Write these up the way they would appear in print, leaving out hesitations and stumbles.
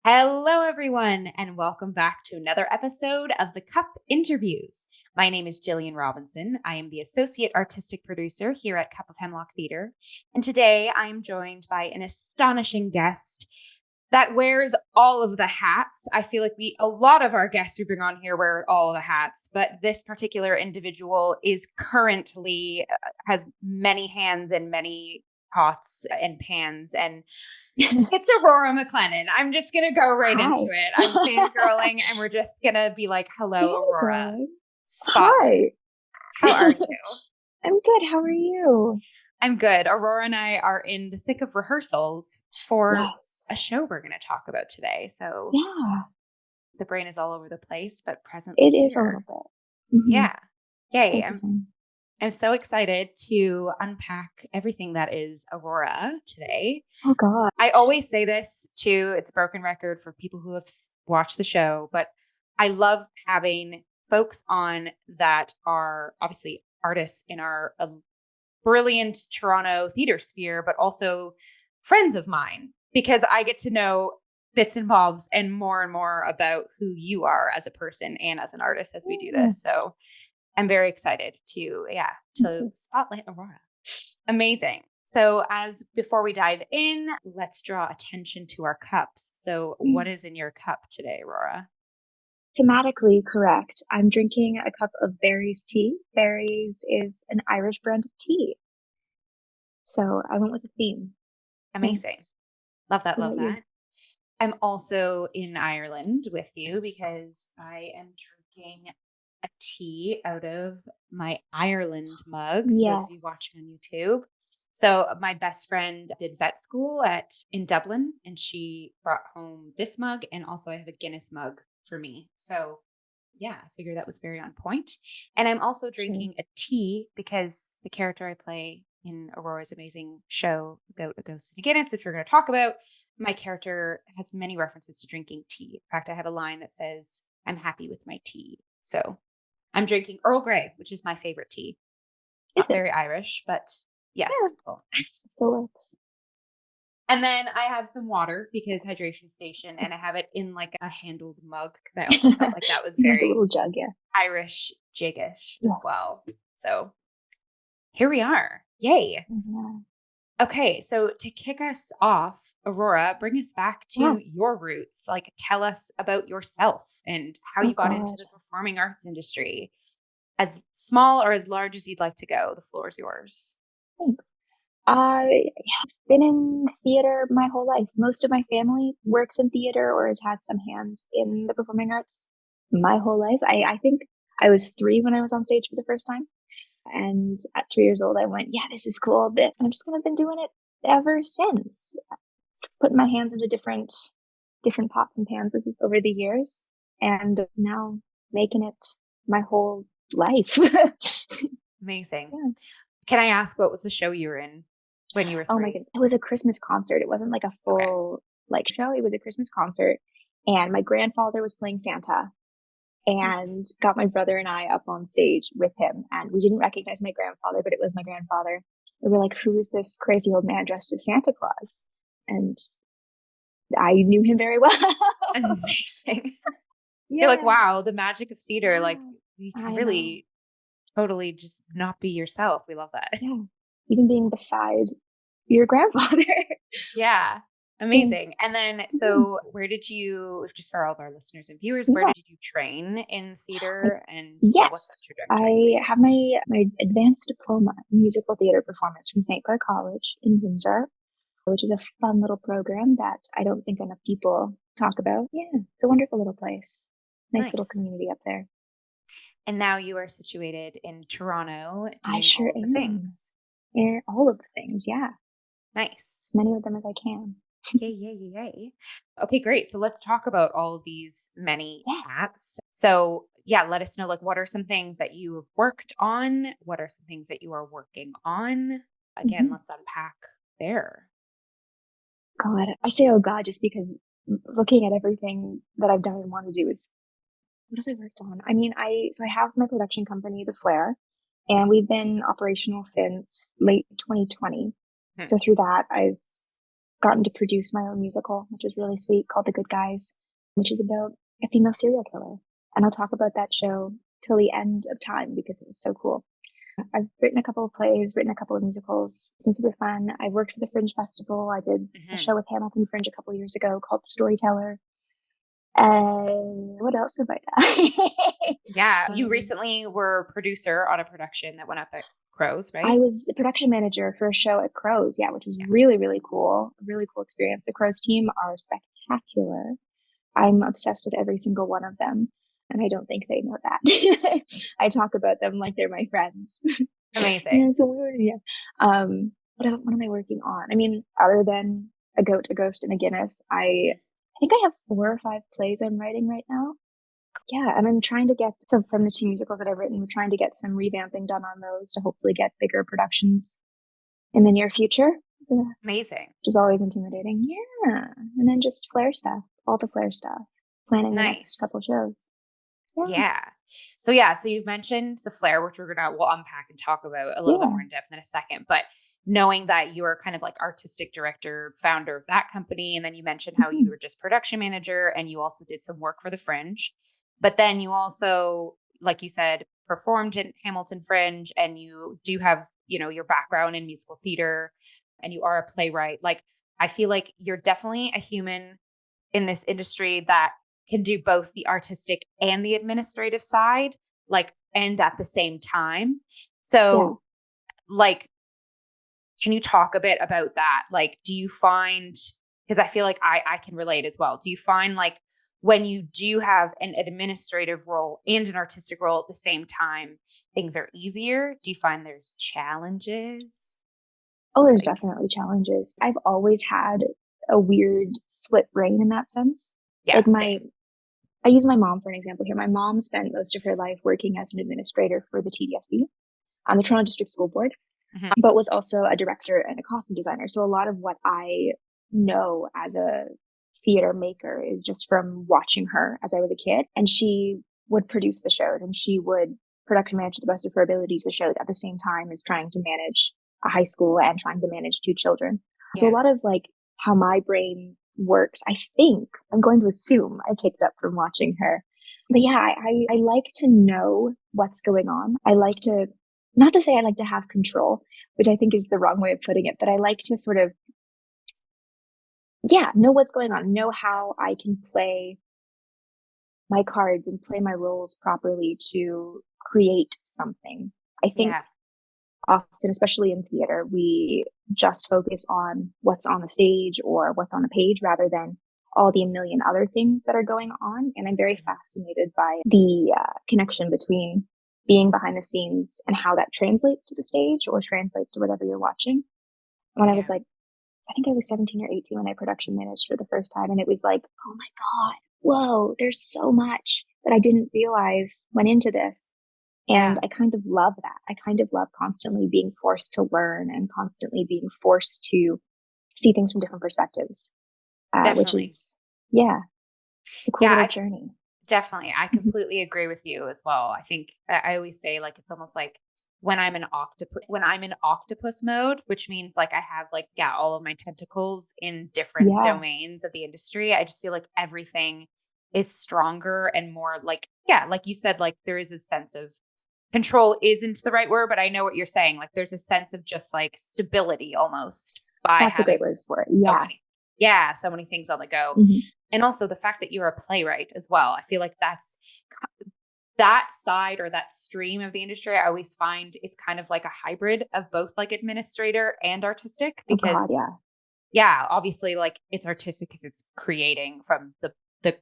Hello, everyone, and welcome back to another episode of the Cup Interviews. My name is Jillian Robinson. I am the Associate Artistic Producer here at Cup of Hemlock Theatre. And today I am joined by an astonishing guest that wears all of the hats. I feel like a lot of our guests we bring on here wear all the hats, but this particular individual is currently has many hands and many pots and pans, and it's Aurora McClennan. I'm just going to go right Hi. into it. I'm fangirling and we're just going to be like, hello, Aurora. Good. Spotlight. How are you? I'm good. How are you? I'm good. Aurora and I are in the thick of rehearsals for Yes. a show we're going to talk about today. So Yeah, the brain is all over the place, but presently it is a here. little bit. Yeah. Yay. Focusing. I'm so excited to unpack everything that is Aurora today. Oh, God. I always say this too. It's a broken record for people who have watched the show, but I love having folks on that are obviously artists in our brilliant Toronto theater sphere, but also friends of mine, because I get to know bits and bobs and more about who you are as a person and as an artist as we do this. So I'm very excited to spotlight Aurora. Amazing. So before we dive in, let's draw attention to our cups. So what is in your cup today, Aurora? Thematically correct. I'm drinking a cup of Berries tea. Berries is an Irish brand of tea. So I went with a theme. Amazing. Love that. What about you? I'm also in Ireland with you because I am drinking a tea out of my Ireland mug. For those of you watching on YouTube. So my best friend did vet school in Dublin, and she brought home this mug, and also I have a Guinness mug for me. So yeah, I figured that was very on point. And I'm also drinking a tea because the character I play in Aurora's amazing show, A Ghost and a Guinness, which we're going to talk about, my character has many references to drinking tea. In fact, I have a line that says, "I'm happy with my tea." So I'm drinking Earl Grey, which is my favorite tea. Not very Irish, but yes. Yeah, Cool. it still works. And then I have some water because hydration station, and I have it in like a handled mug because I also felt like that was very like a little jug, Irish jiggish as well. So here we are. Yay. Yeah. Okay, so to kick us off, Aurora, bring us back to your roots. Like, tell us about yourself and how you got into the performing arts industry. As small or as large as you'd like to go, the floor is yours. Thanks. I have been in theater my whole life. Most of my family works in theater or has had some hand in the performing arts my whole life. I think I was 3 when I was on stage for the first time. And at 3 years old, I went, yeah, this is cool. But I'm just kind of been doing it ever since. Putting my hands into different pots and pans over the years. And now making it my whole life. Amazing. Yeah. Can I ask, what was the show you were in when you were 3? Oh my goodness. It was a Christmas concert. It wasn't like a full show. It was a Christmas concert. And my grandfather was playing Santa and got my brother and I up on stage with him. And we didn't recognize my grandfather, but it was my grandfather. We were like, who is this crazy old man dressed as Santa Claus? And I knew him very well. Amazing. You're like, wow, the magic of theater. Like, you can really totally just not be yourself. We love that. Yeah. Even being beside your grandfather. Yeah. Amazing. And then, so where did you, just for all of our listeners and viewers, where did you train in theater? And what's that trajectory? I have my advanced diploma in musical theater performance from St. Clair College in Windsor, which is a fun little program that I don't think enough people talk about. Yeah, it's a wonderful little place. Nice little community up there. And now you are situated in Toronto doing I sure all of the things. Yeah, all of the things, yeah. Nice. As many of them as I can. Yay. Okay, great. So let's talk about all of these many hats. So yeah, let us know, like, what are some things that you have worked on? What are some things that you are working on? Again, let's unpack there. God, I say, oh God, just because looking at everything that I've done and want to do is, what have I worked on? I mean, I have my production company, The Flair, and we've been operational since late 2020. So through that, I've gotten to produce my own musical, which is really sweet, called The Good Guys, which is about a female serial killer. And I'll talk about that show till the end of time because it was so cool. I've written a couple of plays, written a couple of musicals. It's been super fun. I worked for the Fringe Festival. I did a show with Hamilton Fringe a couple of years ago called The Storyteller. And what else have I done? Yeah. You recently were producer on a production that went up at Crows, right? I was the production manager for a show at Crows, which was really, really cool. A really cool experience. The Crows team are spectacular. I'm obsessed with every single one of them. And I don't think they know that. I talk about them like they're my friends. Amazing. Yeah, so weird. Yeah. What am I working on? I mean, other than A Goat, a Ghost, and a Guinness, I think I have 4 or 5 plays I'm writing right now. Yeah, and I'm trying to get from the 2 musicals that I've written, we're trying to get some revamping done on those to hopefully get bigger productions in the near future. Amazing. Which is always intimidating. Yeah. And then just Flair stuff, all the Flair stuff, planning the next couple shows. Yeah. So you've mentioned the Flair, which we'll unpack and talk about a little bit more in depth in a second, but knowing that you are kind of like artistic director, founder of that company. And then you mentioned how you were just production manager and you also did some work for the Fringe, but then you also, like you said, performed in Hamilton Fringe and you do have, your background in musical theater and you are a playwright. Like, I feel like you're definitely a human in this industry that can do both the artistic and the administrative side, and at the same time. So can you talk a bit about that? Like, do you find, because I feel like I can relate as well. Do you find like when you do have an administrative role and an artistic role at the same time, things are easier? Do you find there's challenges? Oh, there's definitely challenges. I've always had a weird split brain in that sense. Yeah, I use my mom for an example here. My mom spent most of her life working as an administrator for the TDSB on the Toronto District School Board, but was also a director and a costume designer. So a lot of what I know as a theater maker is just from watching her as I was a kid. And she would produce the shows and she would production manage to the best of her abilities the shows at the same time as trying to manage a high school and trying to manage 2 children. So a lot of like how my brain works, I think, I'm going to assume I picked up from watching her. But yeah, I like to know what's going on. I like to, not to say I like to have control, which I think is the wrong way of putting it, but I like to sort of, know what's going on, know how I can play my cards and play my roles properly to create something. I think often, especially in theater, we just focus on what's on the stage or what's on the page rather than all the million other things that are going on. And I'm very fascinated by the connection between being behind the scenes and how that translates to the stage or translates to whatever you're watching. When I was like, I think I was 17 or 18 when I production managed for the first time. And it was like, oh my God, whoa, there's so much that I didn't realize went into this. And I kind of love that. I kind of love constantly being forced to learn and constantly being forced to see things from different perspectives, which is, a cool little journey. Definitely. I completely agree with you as well. I think I always say like, it's almost like when I'm in octopus mode, which means like I have like, all of my tentacles in different domains of the industry. I just feel like everything is stronger and more like you said, like there is a sense of control isn't the right word, but I know what you're saying. Like there's a sense of just like stability almost by That's having a great word for it. So many things on the go. And also the fact that you're a playwright as well. I feel like that's that side or that stream of the industry I always find is kind of like a hybrid of both like administrator and artistic because obviously like it's artistic because it's creating from the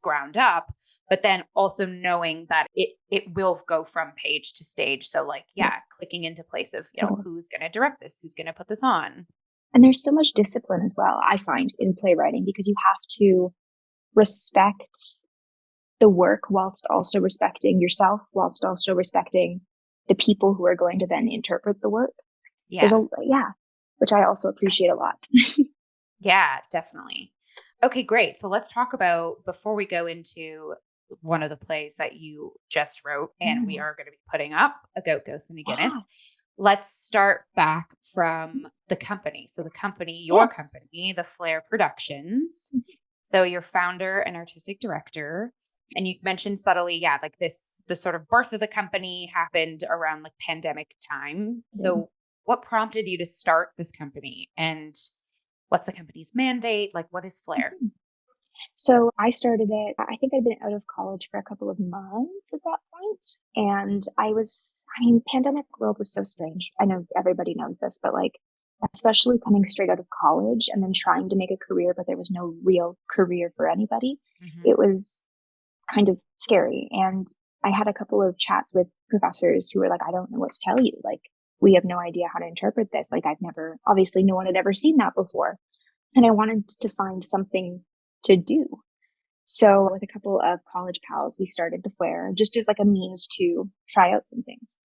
ground up, but then also knowing that it will go from page to stage. So like, clicking into place of, who's going to direct this, who's going to put this on. And there's so much discipline as well, I find, in playwriting, because you have to respect the work whilst also respecting yourself, whilst also respecting the people who are going to then interpret the work. Which I also appreciate a lot. Yeah, definitely. Okay, great. So let's talk about, before we go into one of the plays that you just wrote and we are going to be putting up, A Goat, Ghost, and a Guinness. let's start back from the company. So the company, your company, the Flair Productions. So you're founder and artistic director. And you mentioned subtly, like the sort of birth of the company happened around like pandemic time. So what prompted you to start this company, and what's the company's mandate? Like, what is Flair? So I started it, I think I'd been out of college for a couple of months at that point. And pandemic world was so strange. I know everybody knows this, but like, especially coming straight out of college and then trying to make a career, but there was no real career for anybody. It was kind of scary. And I had a couple of chats with professors who were like, I don't know what to tell you. Like, we have no idea how to interpret this. Like, obviously no one had ever seen that before. And I wanted to find something to do. So with a couple of college pals, we started the Flair just as like a means to try out some things.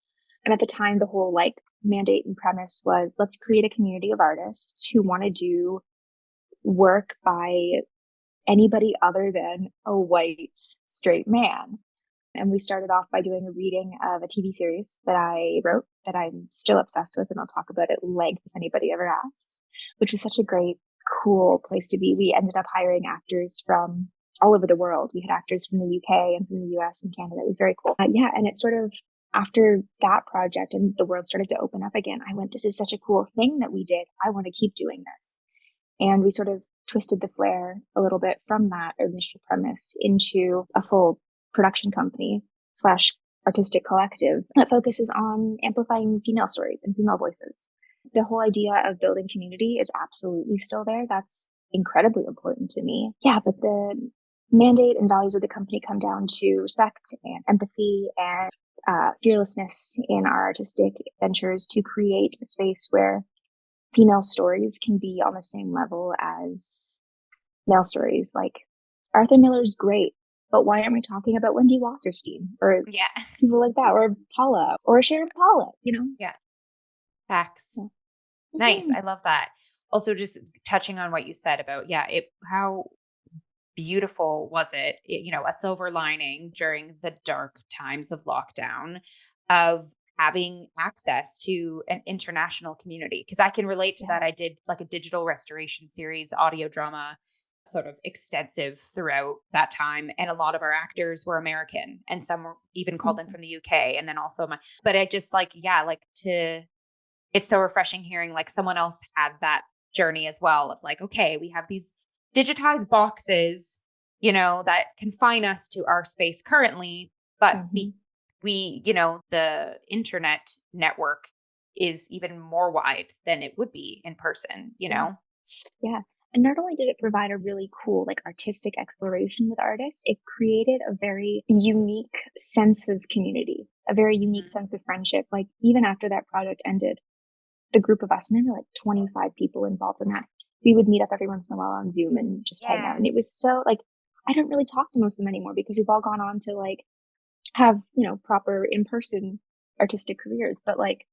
And at the time, the whole like mandate and premise was, let's create a community of artists who want to do work by anybody other than a white straight man. And we started off by doing a reading of a TV series that I wrote that I'm still obsessed with, and I'll talk about it at length if anybody ever asks, which was such a great, cool place to be. We ended up hiring actors from all over the world. We had actors from the UK and from the US and Canada. It was very cool. And it sort of, after that project and the world started to open up again, I went, this is such a cool thing that we did. I want to keep doing this. And we sort of twisted the Flair a little bit from that initial premise into a full production company / artistic collective that focuses on amplifying female stories and female voices. The whole idea of building community is absolutely still there. That's incredibly important to me. Yeah, but the mandate and values of the company come down to respect and empathy and fearlessness in our artistic ventures to create a space where female stories can be on the same level as male stories. Like, Arthur Miller's great, but why aren't we talking about Wendy Wasserstein or people like that, or Paula or Sharon Pollock, Yeah. Facts. Yeah. Nice. I love that. Also, just touching on what you said about, how beautiful was it, a silver lining during the dark times of lockdown of having access to an international community. Because I can relate to that. I did like a digital restoration series, audio drama, sort of extensive throughout that time. And a lot of our actors were American, and some were even called in from the UK. And then also but I just it's so refreshing hearing like someone else had that journey as well of like, okay, we have these digitized boxes, that confine us to our space currently, but we, the internet network is even more wide than it would be in person, Yeah. And not only did it provide a really cool, like, artistic exploration with artists, it created a very unique sense of community, a very unique sense of friendship. Like, even after that project ended, the group of us, and there were like 25 people involved in that, we would meet up every once in a while on Zoom and just hang out. And it was so, like, I don't really talk to most of them anymore because we've all gone on to like have, proper in-person artistic careers. But like,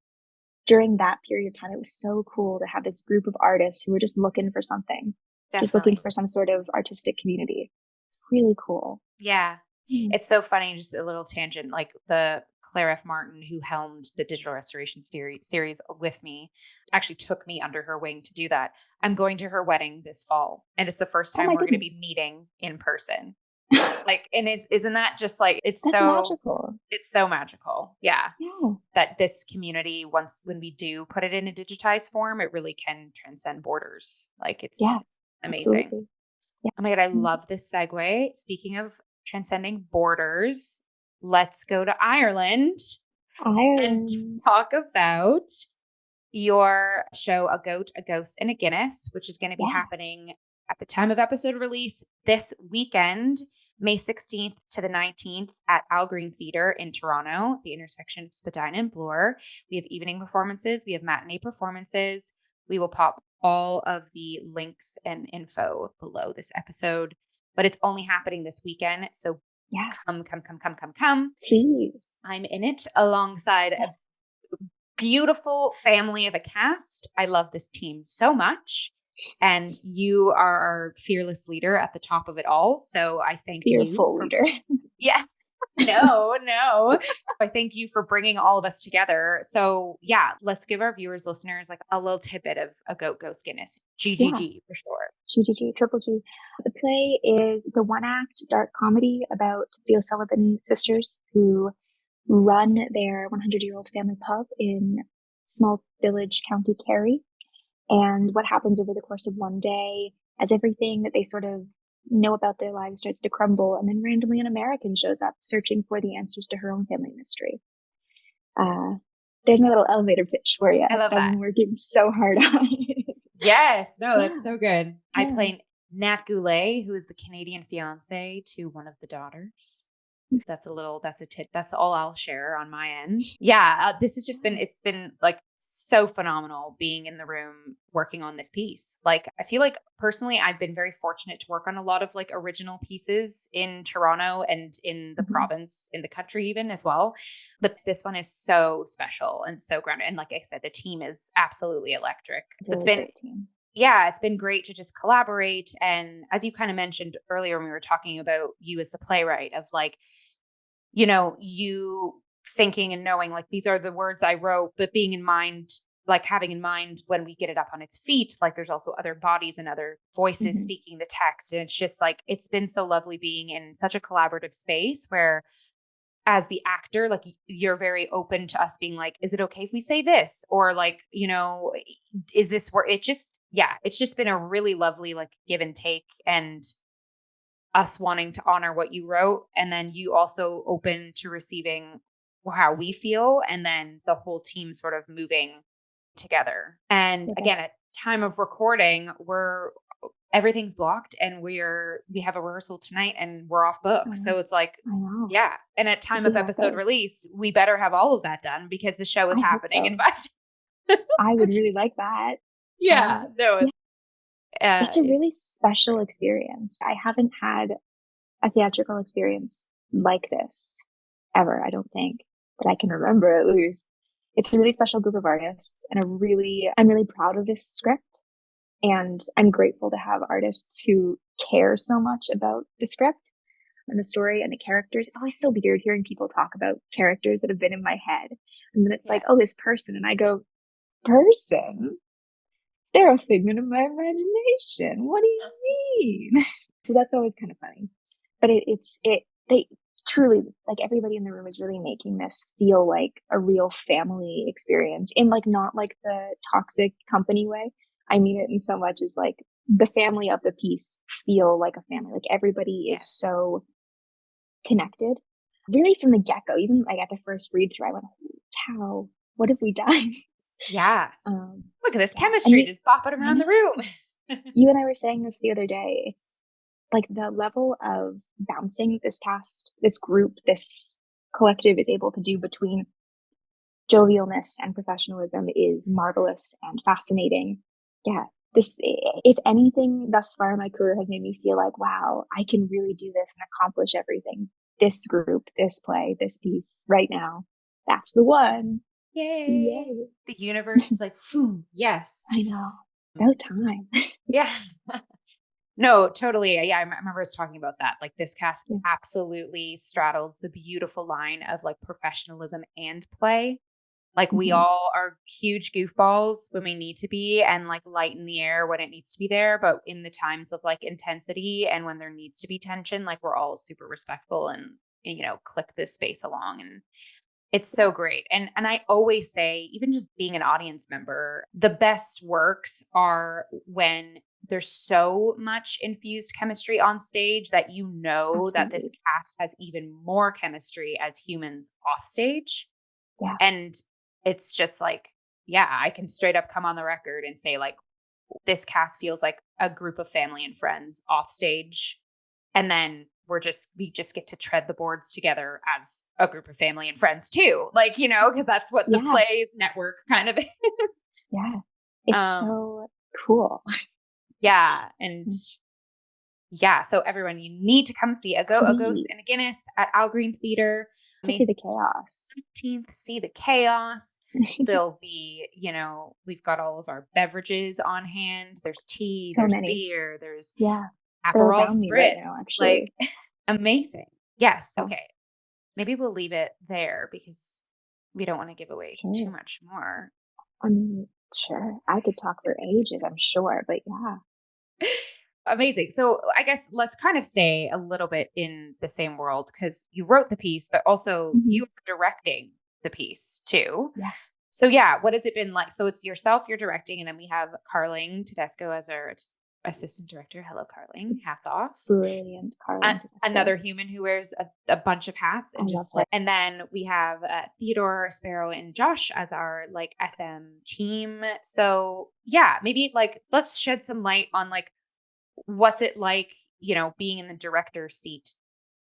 during that period of time, it was so cool to have this group of artists who were just looking for something, just looking for some sort of artistic community. It's really cool. Yeah. It's so funny, just a little tangent, like the Claire F. Martin, who helmed the digital restoration series with me, actually took me under her wing to do that. I'm going to her wedding this fall, and it's the first time we're going to be meeting in person. Like, and isn't that just like, that's so magical. It's so magical. Yeah. That this community, when we do put it in a digitized form, it really can transcend borders. Like, it's amazing. Absolutely. Oh my God, I love this segue. Speaking of transcending borders, let's go to Ireland and talk about your show, A Goat, a Ghost, and a Guinness, which is going to be happening at the time of episode release this weekend, May 16th to the 19th at Al Green Theatre in Toronto, the intersection of Spadina and Bloor. We have evening performances. We have matinee performances. We will pop all of the links and info below this episode, but it's only happening this weekend. So come. Please. I'm in it alongside a beautiful family of a cast. I love this team so much. And you are our fearless leader at the top of it all. So I thank you. Fearful leader. Yeah. No. I thank you for bringing all of us together. So yeah, let's give our viewers, listeners, like a little tidbit of a Goat Ghost Guinness. GGG for sure. GGG, triple G. The play it's a one-act dark comedy about the O'Sullivan sisters who run their 100-year-old family pub in small village, County Kerry. And what happens over the course of one day as everything that they sort of know about their lives starts to crumble, and then randomly an American shows up searching for the answers to her own family mystery. There's my little elevator pitch for you. I love that. I've been working so hard on it. Yes, no, that's so good. Yeah. I play Nat Goulet, who is the Canadian fiance to one of the daughters. That's all I'll share on my end. Yeah, this has just it's been like so phenomenal being in the room working on this piece. Like, I feel like personally, I've been very fortunate to work on a lot of like original pieces in Toronto and in the province, in the country even as well. But this one is so special and so grounded. And like I said, the team is absolutely electric. Really great team. Yeah, it's been great to just collaborate. And as you kind of mentioned earlier when we were talking about you as the playwright, of like, you know, you thinking and knowing like these are the words I wrote, but being in mind, like having in mind when we get it up on its feet, like there's also other bodies and other voices speaking the text. And it's just like, it's been so lovely being in such a collaborative space where as the actor, like you're very open to us being like, is it okay if we say this? Or like, you know, is this where it's just been a really lovely like give and take, and us wanting to honor what you wrote. And then you also open to receiving how we feel. And then the whole team sort of moving together. And again, at time of recording, everything's blocked and we have a rehearsal tonight and we're off book. So it's like, yeah. And at time of episode release, we better have all of that done because the show is happening in 5 days. I would really like that. It's a really special experience. I haven't had a theatrical experience like this ever, I don't think, that I can remember at least. It's a really special group of artists, and I'm really proud of this script. And I'm grateful to have artists who care so much about the script and the story and the characters. It's always so weird hearing people talk about characters that have been in my head. And then it's like, oh, this person. And I go, person? They're a figment of my imagination. What do you mean? So that's always kind of funny. But they truly, like, everybody in the room is really making this feel like a real family experience, in like not like the toxic company way. I mean it in so much as like the family of the piece feel like a family. Like everybody is so connected. Really from the get-go, even like at the first read through, I went, cow, what have we done? Yeah. Look at this chemistry just bopping around the room. You and I were saying this the other day. It's like the level of bouncing this cast, this group, this collective is able to do between jovialness and professionalism is marvelous and fascinating. Yeah. This, if anything, thus far in my career has made me feel like, wow, I can really do this and accomplish everything. This group, this play, this piece right now. That's the one. Yay. The universe is like, yes. I know. About time. Yeah. No, totally. Yeah, I remember us talking about that. Like this cast absolutely straddles the beautiful line of like professionalism and play. Like we all are huge goofballs when we need to be, and like light in the air when it needs to be there. But in the times of like intensity and when there needs to be tension, like we're all super respectful and you know, click this space along. And it's so great. And I always say, even just being an audience member, the best works are when there's so much infused chemistry on stage that you know that this cast has even more chemistry as humans off stage. Yeah. And it's just like, yeah, I can straight up come on the record and say like, this cast feels like a group of family and friends off stage. And then we just get to tread the boards together as a group of family and friends too. Like, you know, because that's what the plays network kind of is. Yeah. It's so cool. Yeah. And yeah, so everyone, you need to come see A Ghost and a Guinness at Al Green Theatre. See the chaos. 17th, see the chaos. There'll be, you know, we've got all of our beverages on hand. There's tea, there's beer, there's Aperol Spritz. Right now, like amazing. Yes. Okay. maybe we'll leave it there because we don't want to give away too Sure. much more. I mean, sure. I could talk for ages, I'm sure, but yeah. Amazing. So I guess let's kind of stay a little bit in the same world because you wrote the piece, but also Hmm. you are directing the piece too. Yeah. So yeah, what has it been like? So it's yourself, you're directing, and then we have Carling Tedesco as our assistant director. Hello, Carling. Hats off. Brilliant, Carling Tedesco. Another human who wears a bunch of hats I and love just her. like, and then we have Theodore, Sparrow, and Josh as our like SM team. So yeah, maybe like let's shed some light on like what's it like, being in the director's seat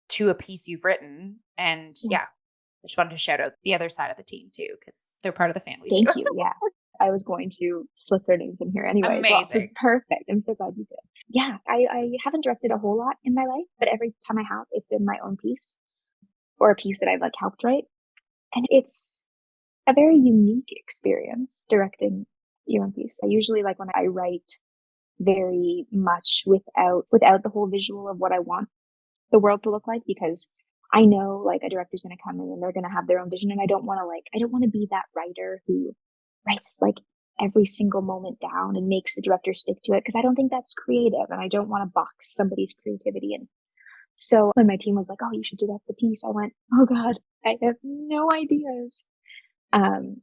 to a piece you've written. And Yeah. yeah, I just wanted to shout out the other side of the team too, because they're part of the family Thank too. you. Yeah. I was going to slip their names in here anyway as well. So Amazing. perfect. I'm so glad you did. Yeah. I haven't directed a whole lot in my life, but every time I have, it's been my own piece or a piece that I've like helped write. And it's a very unique experience directing your own piece. I usually like when I write very much without the whole visual of what I want the world to look like, because I know like a director's going to come in and they're going to have their own vision. And I don't want to be that writer who writes like every single moment down and makes the director stick to it. Cause I don't think that's creative and I don't want to box somebody's creativity in. So when my team was like, oh, you should direct the piece, I went, oh God, I have no ideas. Um,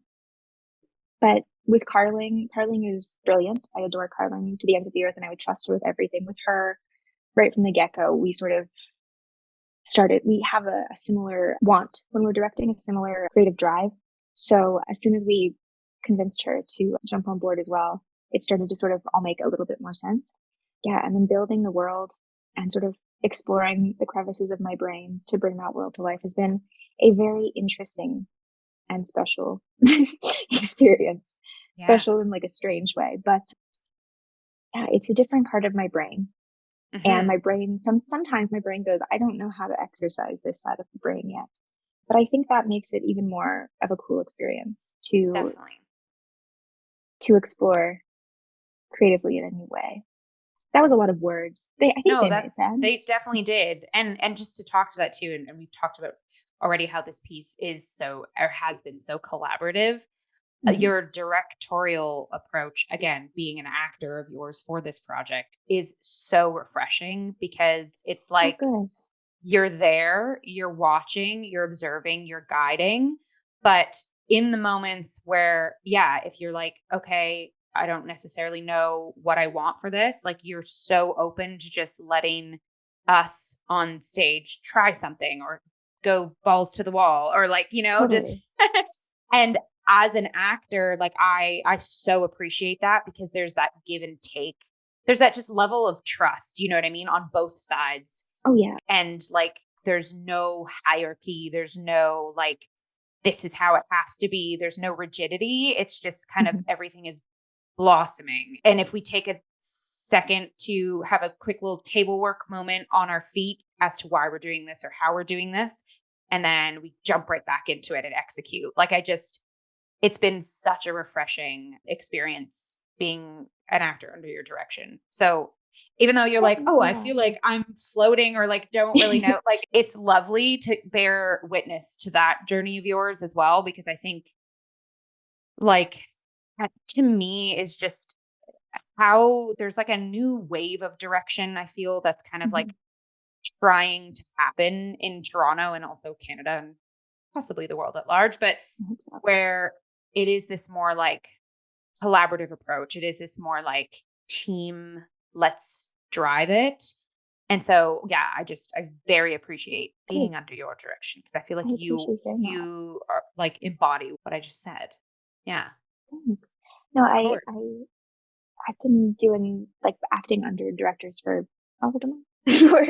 but with Carling is brilliant. I adore Carling to the ends of the earth and I would trust her with everything. With her, right from the get-go, we have a similar want when we're directing, a similar creative drive. So as soon as we convinced her to jump on board as well, it started to sort of all make a little bit more sense. Yeah. And then building the world and sort of exploring the crevices of my brain to bring that world to life has been a very interesting and special experience, Yeah. special in like a strange way. But yeah, it's a different part of my brain. And Hmm. my brain, sometimes my brain goes, I don't know how to exercise this side of the brain yet. But I think that makes it even more of a cool experience Definitely. to explore creatively in a new way. That was a lot of words. I think No, they made they sense. definitely did. And just to talk to that too, and we've talked about already how this piece is so or has been so collaborative. Mm-hmm. Your directorial approach, again, being an actor of yours for this project, is so refreshing because it's Oh, like good. you're there, you're watching, you're observing, you're guiding. But in the moments where, yeah, if you're like, okay, I don't necessarily know what I want for this, like you're so open to just letting us on stage try something or go balls to the wall or like, just Totally. and as an actor, like I so appreciate that because there's that give and take. There's that just level of trust, you know what I mean, on both sides. Oh, yeah. And like there's no hierarchy, there's no like this is how it has to be, there's no rigidity. It's just kind of Mm-hmm. everything is blossoming. And if we take a second to have a quick little table work moment on our feet as to why we're doing this or how we're doing this, and then we jump right back into it and execute. Like it's been such a refreshing experience being an actor under your direction. So even though you're like, oh, I Yeah. feel like I'm floating or like don't really know, like it's lovely to bear witness to that journey of yours as well, because I think like that to me is just how there's like a new wave of direction. I feel that's kind of Mm-hmm. like trying to happen in Toronto and also Canada and possibly the world at large, but I hope so. where it is this more like collaborative approach. It is this more like team, let's drive it. And so, yeah, I very appreciate Good. being under your direction because I feel like I you appreciate hearing that. you are like embody what I just said. Yeah, Thanks. No, of course. I've been doing like acting under directors for how old am I? For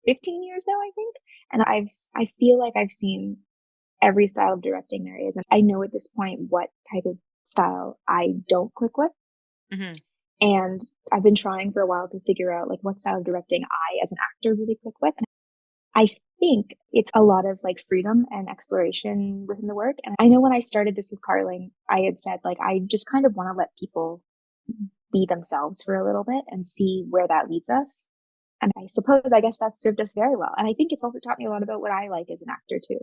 15 years now, I think. And I feel like I've seen every style of directing there is. And I know at this point what type of style I don't click with. Hmm. And I've been trying for a while to figure out like what style of directing I as an actor really click with. And I think it's a lot of like freedom and exploration within the work. And I know when I started this with Carling, I had said like I just kind of want to let people be themselves for a little bit and see where that leads us. And I guess that served us very well. And I think it's also taught me a lot about what I like as an actor too.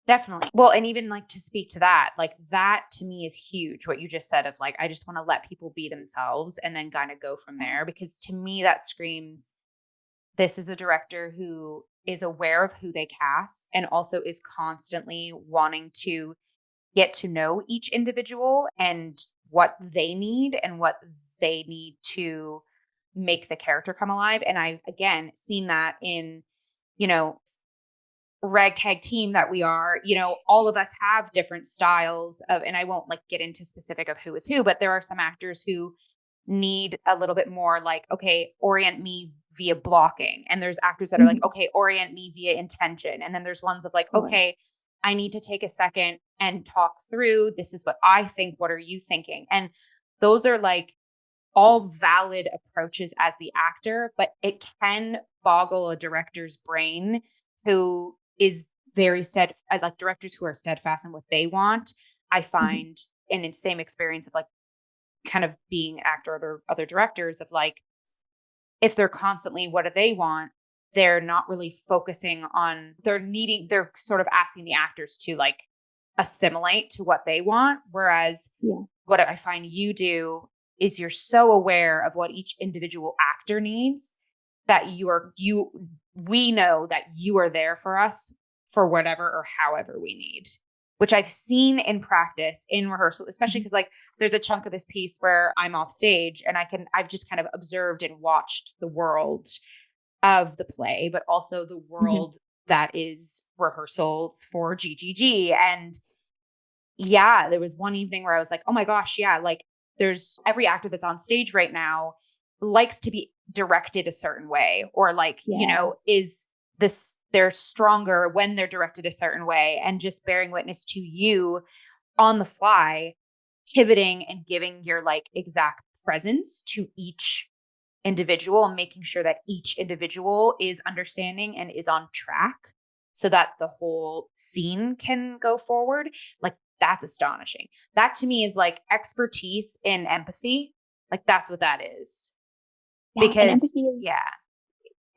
Definitely. Well, and even like to speak to that, like that to me is huge. What you just said of like, I just want to let people be themselves and then kind of go from there. Because to me, that screams, this is a director who is aware of who they cast and also is constantly wanting to get to know each individual and what they need and what they need to make the character come alive. And I've, again, seen that in, you know, ragtag team that we are, all of us have different styles of, and I won't like get into specific of who is who, but there are some actors who need a little bit more like, okay, orient me via blocking. And there's actors that are like, okay, orient me via intention. And then there's ones of like, okay, I need to take a second and talk through, this is what I think. What are you thinking? And those are like all valid approaches as the actor, but it can boggle a director's brain who is very like directors who are steadfast in what they want. I find in the same experience of like kind of being actor or other directors of like, if they're constantly, what do they want? They're not really focusing on, they're sort of asking the actors to like assimilate to what they want. Whereas what I find you do is you're so aware of what each individual actor needs that we know that you are there for us for whatever or however we need, which I've seen in practice in rehearsal, especially because like there's a chunk of this piece where I'm off stage and I've just kind of observed and watched the world of the play, but also the world that is rehearsals for GGG. And yeah, there was one evening where I was like, oh my gosh, yeah, like there's every actor that's on stage right now likes to be directed a certain way, or like, is this, they're stronger when they're directed a certain way, and just bearing witness to you on the fly, pivoting and giving your like exact presence to each individual and making sure that each individual is understanding and is on track so that the whole scene can go forward. Like that's astonishing. That to me is like expertise in empathy. Like that's what that is. Yeah, because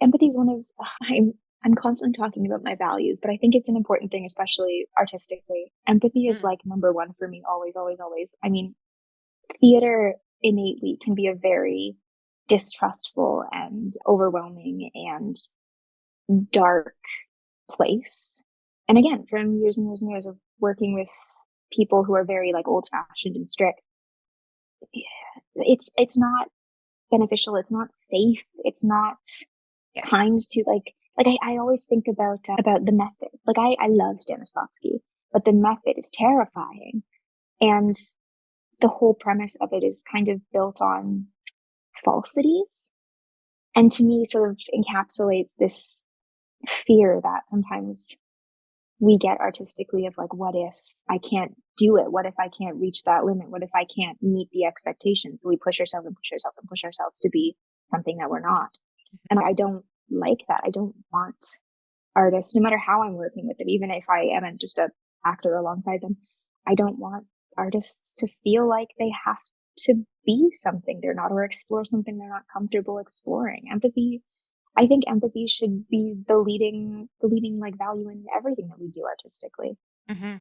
empathy is one of I'm constantly talking about my values, but I think it's an important thing, especially artistically. Empathy is like number one for me, always, always, always. I mean, theater innately can be a very distrustful and overwhelming and dark place. And again, from years and years and years of working with people who are very like old fashioned and strict, it's not beneficial. It's not safe. It's not kind to like I always think about the method. Like I love Stanislavski, but the method is terrifying. And the whole premise of it is kind of built on falsities. And to me sort of encapsulates this fear that sometimes we get artistically of like, what if I can't do it? What if I can't reach that limit? What if I can't meet the expectations? So we push ourselves and push ourselves and push ourselves to be something that we're not. And I don't like that. I don't want artists, no matter how I'm working with them, even if I am just an actor alongside them, I don't want artists to feel like they have to be something they're not or explore something they're not comfortable exploring. I think empathy should be the leading like value in everything that we do artistically,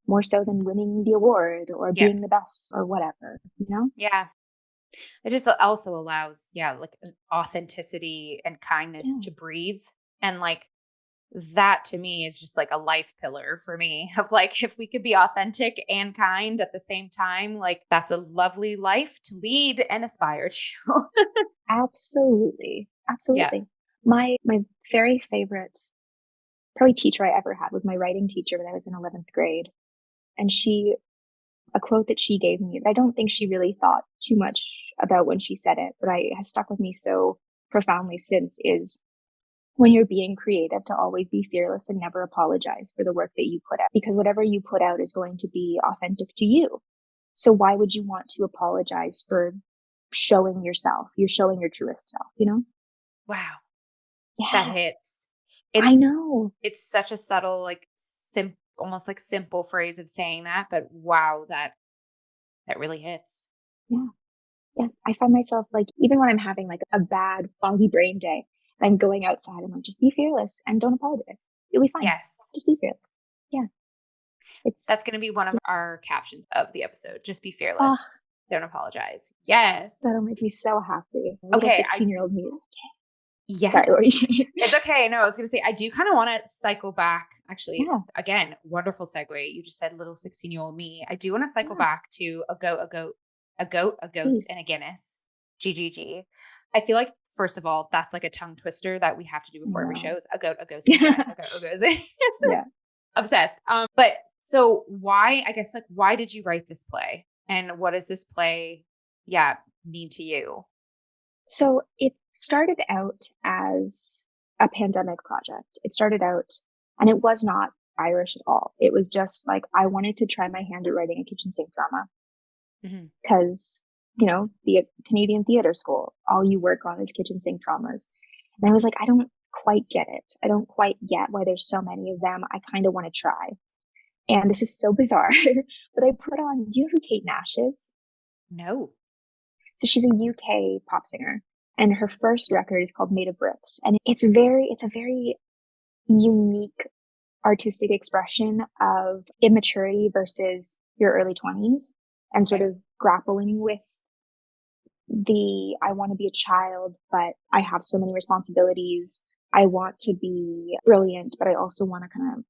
more so than winning the award or being the best or whatever, Yeah. It just also allows, like authenticity and kindness to breathe. And like that to me is just like a life pillar for me of like, if we could be authentic and kind at the same time, like that's a lovely life to lead and aspire to. Absolutely. Absolutely. Yeah. My very favorite probably teacher I ever had was my writing teacher when I was in 11th grade. And a quote that she gave me that I don't think she really thought too much about when she said it, but has stuck with me so profoundly since, is when you're being creative to always be fearless and never apologize for the work that you put out, because whatever you put out is going to be authentic to you. So why would you want to apologize for showing yourself? You're showing your truest self, Wow. Yeah. That hits. I know. It's such a subtle, like almost like simple phrase of saying that, but wow, that really hits. Yeah. Yeah. I find myself like, even when I'm having like a bad foggy brain day, I'm going outside. I'm like, just be fearless and don't apologize. You'll be fine. Yes. Just be fearless. Yeah. That's going to be one of our captions of the episode. Just be fearless. Don't apologize. Yes. That'll make me so happy. Okay. 16-year-old me. Yes. Sorry, what were you saying? It's okay. No, I was going to say, I do kind of want to cycle back. Actually, again, wonderful segue. You just said little 16-year-old me. I do want to cycle back to a goat, a ghost, and a Guinness. GGG. I feel like, first of all, that's like a tongue twister that we have to do before every show. Is a goat, a ghost, and a Guinness. A goat, a ghost. Yeah. Obsessed. But so why did you write this play? And what does this play, mean to you? So it started out as a pandemic project. It started out, and it was not Irish at all. It was just like, I wanted to try my hand at writing a kitchen sink drama. Because, the Canadian theater school, all you work on is kitchen sink dramas. And I was like, I don't quite get it. I don't quite get why there's so many of them. I kind of want to try. And this is so bizarre, but I put on, do you know who Kate Nash is? No. So she's a UK pop singer, and her first record is called Made of Bricks. And it's a very unique artistic expression of immaturity versus your early 20s and sort of grappling with I want to be a child, but I have so many responsibilities. I want to be brilliant, but I also want to kind of,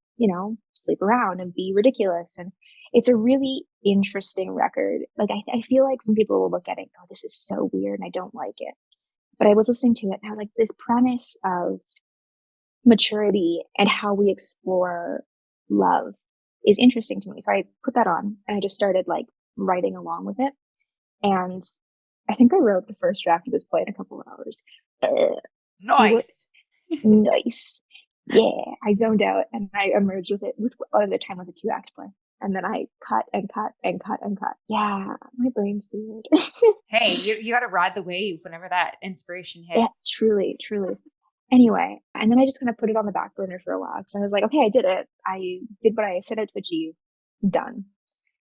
sleep around and be ridiculous. And it's a really interesting record. Like, I feel like some people will look at it and go, this is so weird and I don't like it. But I was listening to it and I was like, this premise of maturity and how we explore love is interesting to me. So I put that on and I just started like writing along with it. And I think I wrote the first draft of this play in a couple of hours. Nice. Nice. Yeah. I zoned out and I emerged with it. At the time was a 2-act play. And then I cut and cut and cut and cut. Yeah. My brain's weird. Hey, you got to ride the wave whenever that inspiration hits. Yeah, truly, truly. Anyway, and then I just kind of put it on the back burner for a while. So I was like, okay, I did it. I did what I set out to achieve. Done.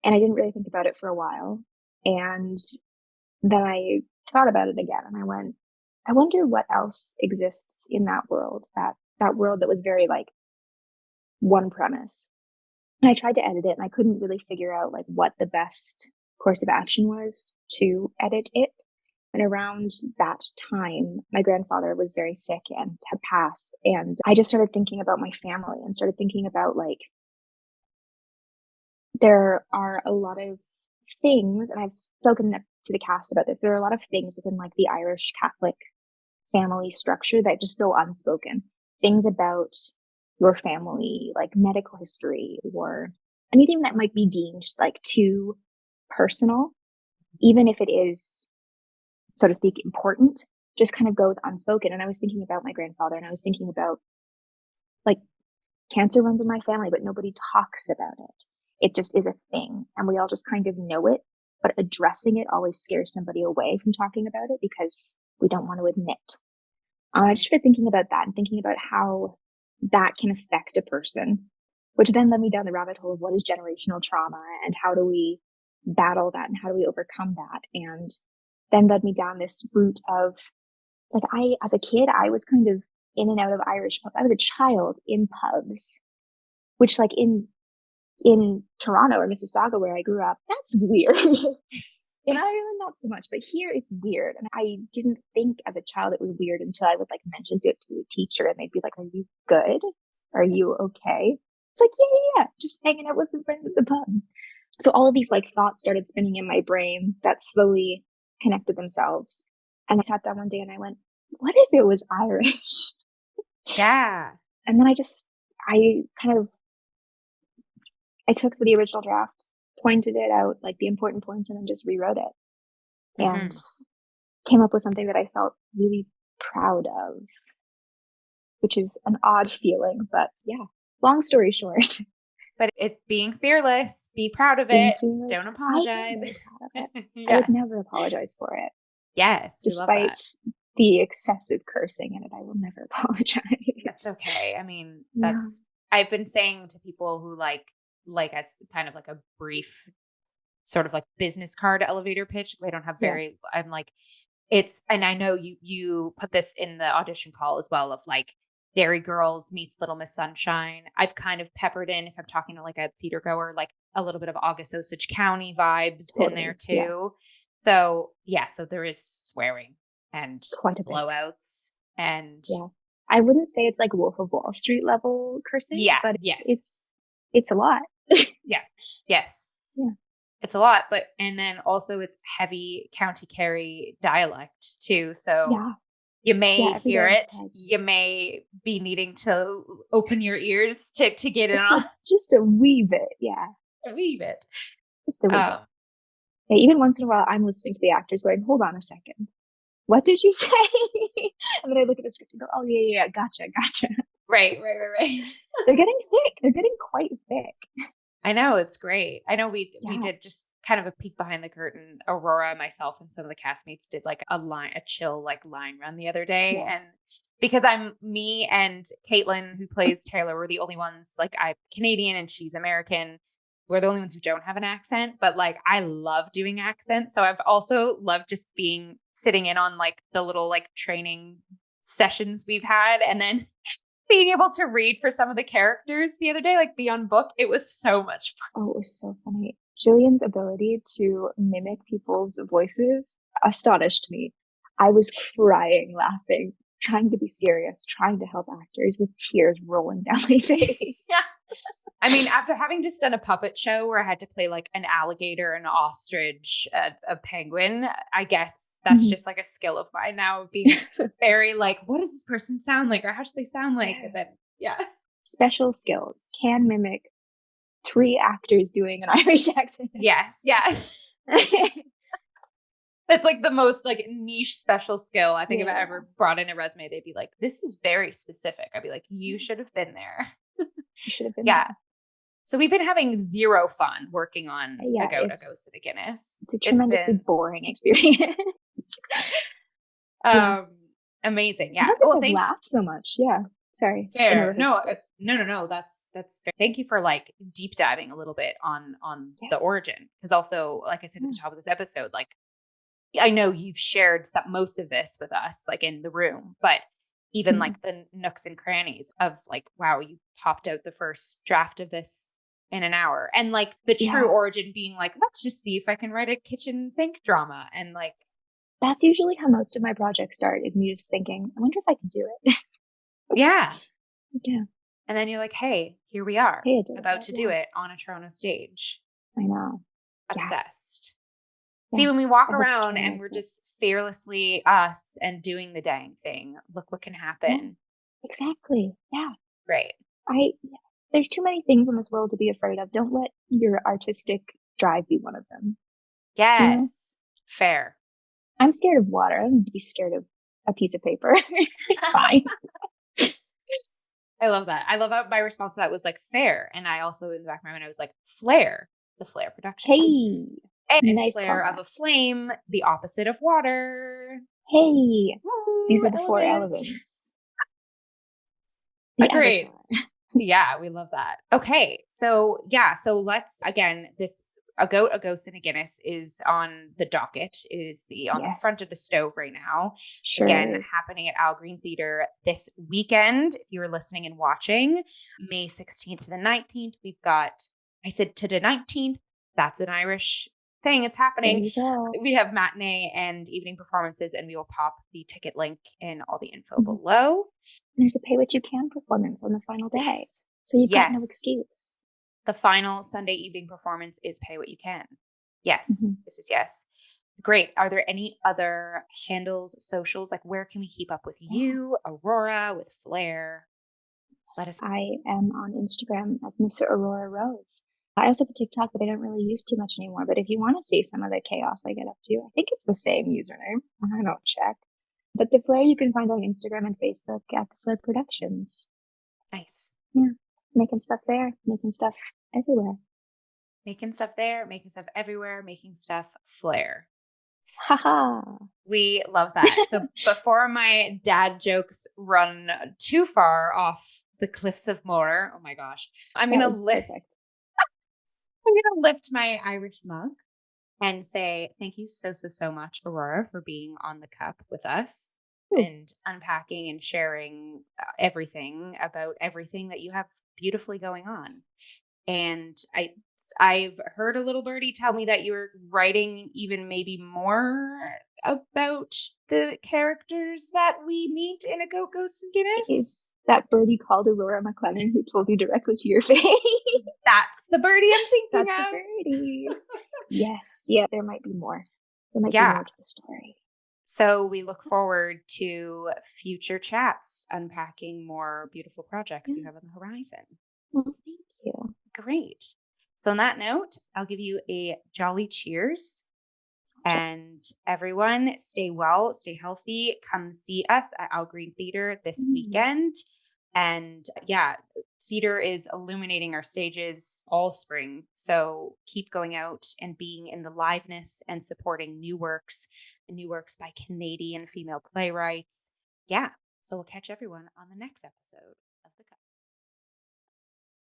And I didn't really think about it for a while. And then I thought about it again and I went, I wonder what else exists in that world, that world that was very like one premise. And I tried to edit it and I couldn't really figure out like what the best course of action was to edit it. And around that time, my grandfather was very sick and had passed. And I just started thinking about my family and started thinking about like, there are a lot of things, and I've spoken to the cast about this, there are a lot of things within like the Irish Catholic family structure that just go unspoken. Things about your family, like medical history or anything that might be deemed like too personal, even if it is, so to speak, important, just kind of goes unspoken. And I was thinking about my grandfather and I was thinking about like cancer runs in my family, but nobody talks about it. It just is a thing and we all just kind of know it, but addressing it always scares somebody away from talking about it because we don't want to admit. I just started thinking about that and thinking about how that can affect a person, which then led me down the rabbit hole of what is generational trauma and how do we battle that and how do we overcome that? And then led me down this route of like, as a kid, I was kind of in and out of Irish pubs. I was a child in pubs, which like in Toronto or Mississauga where I grew up, that's weird. In Ireland, not so much, but here it's weird. And I didn't think as a child it was weird until I would like mention it to a teacher and they'd be like, are you good? Are you okay? It's like, yeah, just hanging out with some friends at the pub. So all of these like thoughts started spinning in my brain that slowly connected themselves. And I sat down one day and I went, what if it was Irish? Yeah. And then I took the original draft, pointed it out, like the important points, and then just rewrote it. And came up with something that I felt really proud of, which is an odd feeling, but yeah, long story short. But being fearless, be proud of it. Don't apologize. Yes. I would never apologize for it. Yes. Despite the excessive cursing in it, I will never apologize. That's okay. I mean, I've been saying to people who like as kind of like a brief sort of like business card elevator pitch. I don't have I'm like, and I know you put this in the audition call as well, of like Dairy Girls meets Little Miss Sunshine. I've kind of peppered in, if I'm talking to like a theater goer, like a little bit of August Osage County vibes in there too. So so there is swearing and quite a bit. blowouts and I wouldn't say it's like Wolf of Wall Street level cursing, but it's a lot. Yes. It's a lot, and then also it's heavy County Kerry dialect too. So you may hear it. You may be needing to open your ears to get in on. Just a wee bit, A wee bit. Just a wee bit. Yeah, even once in a while, I'm listening to the actors going, hold on a second. What did you say? And then I look at the script and go, oh, yeah, gotcha. Right. They're getting thick. They're getting quite thick. I know, it's great. I know we did just kind of a peek behind the curtain. Aurora, myself, and some of the castmates did like a chill like line run the other day. And because me and Caitlin, who plays Taylor, we're the only ones, like I'm Canadian and she's American. We're the only ones who don't have an accent, but like I love doing accents. So I've also loved just sitting in on like the little like training sessions we've had, and then being able to read for some of the characters the other day, like be on book. It was so much fun. Oh, it was so funny. Jillian's ability to mimic people's voices astonished me. I was crying, laughing, trying to be serious, trying to help actors with tears rolling down my face. I mean, after having just done a puppet show where I had to play like an alligator, an ostrich, a penguin, I guess that's just like a skill of mine now, being very like, what does this person sound like? Or how should they sound like? And then, special skills. Can mimic 3 actors doing an Irish accent. Yes. That's like the most like niche special skill. I think if I ever brought in a resume, they'd be like, this is very specific. I'd be like, you should have been there. You should have been there. So we've been having zero fun working on A Goat Goes to the Guinness. It's a tremendously boring experience. Amazing. I don't think I've laughed so much. Sorry. Fair. No. That's fair. Thank you for like deep diving a little bit on the origin. Because also, like I said at the top of this episode, like I know you've shared most of this with us, like in the room, but even like the nooks and crannies of like, wow, you popped out the first draft of this in an hour. And like the true origin being like, let's just see if I can write a kitchen think drama. And like, that's usually how most of my projects start, is me just thinking, I wonder if I can do it. Yeah. And then you're like, hey, here we are about to do it on a Toronto stage. I know. Obsessed. See, when we walk around and we're just fearlessly us and doing the dang thing, look what can happen. Exactly. Right. There's too many things in this world to be afraid of. Don't let your artistic drive be one of them. Yes. Fair. I'm scared of water. I don't be scared of a piece of paper. It's fine. I love that. I love how my response to that was like fair. And I also, in the back of my mind, I was like, flare, the flare production. Hey. And nice flare of a flame, the opposite of water. Hey. These are the 4 elements. Great. Yeah, we love that. Okay. So let's, again, this A Goat, a Ghost, and a Guinness is on the docket. It is on the front of the stove right now. Sure again, is. Happening at Al Green Theatre this weekend. If you are listening and watching, May 16th to the 19th, we've got, I said to the 19th, that's an Irish thing. It's happening. We have matinee and evening performances, and we will pop the ticket link in all the info below. And there's a pay what you can performance on the final day. So you've got no excuse. The final Sunday evening performance is pay what you can. Yes. This is yes. Great. Are there any other handles, socials? Like, where can we keep up with you, Aurora, with Flair? Let us know. I am on Instagram as Miss Aurora Rose. I also have a TikTok, but I don't really use too much anymore. But if you want to see some of the chaos I get up to, I think it's the same username. I don't check. But the Flair you can find on Instagram and Facebook at the Flair Productions. Nice. Yeah. Making stuff there, making stuff everywhere. Making stuff there, making stuff everywhere, making stuff Flair. Haha. We love that. So before my dad jokes run too far off the cliffs of Moher, oh my gosh, I'm going to lift my Irish mug and say thank you so much, Aurora, for being on the Cup with us Ooh, and unpacking and sharing everything about everything that you have beautifully going on. And I've heard a little birdie tell me that you're writing even maybe more about the characters that we meet in A Goat Ghost and is Guinness. that birdie called Aurora McClennan who told you directly to your face? That's the birdie I'm thinking That's the of. birdie. Yes, yeah, there might be more. There might be Yeah. more to the story. So we look forward to future chats, unpacking more beautiful projects you have on the horizon. Well, thank you. Great. So on that note, I'll give you a jolly cheers. And everyone, stay well, stay healthy. Come see us at Al Green Theater this weekend. And yeah, theater is illuminating our stages all spring. So keep going out and being in the liveness and supporting new works by Canadian female playwrights. Yeah. So we'll catch everyone on the next episode.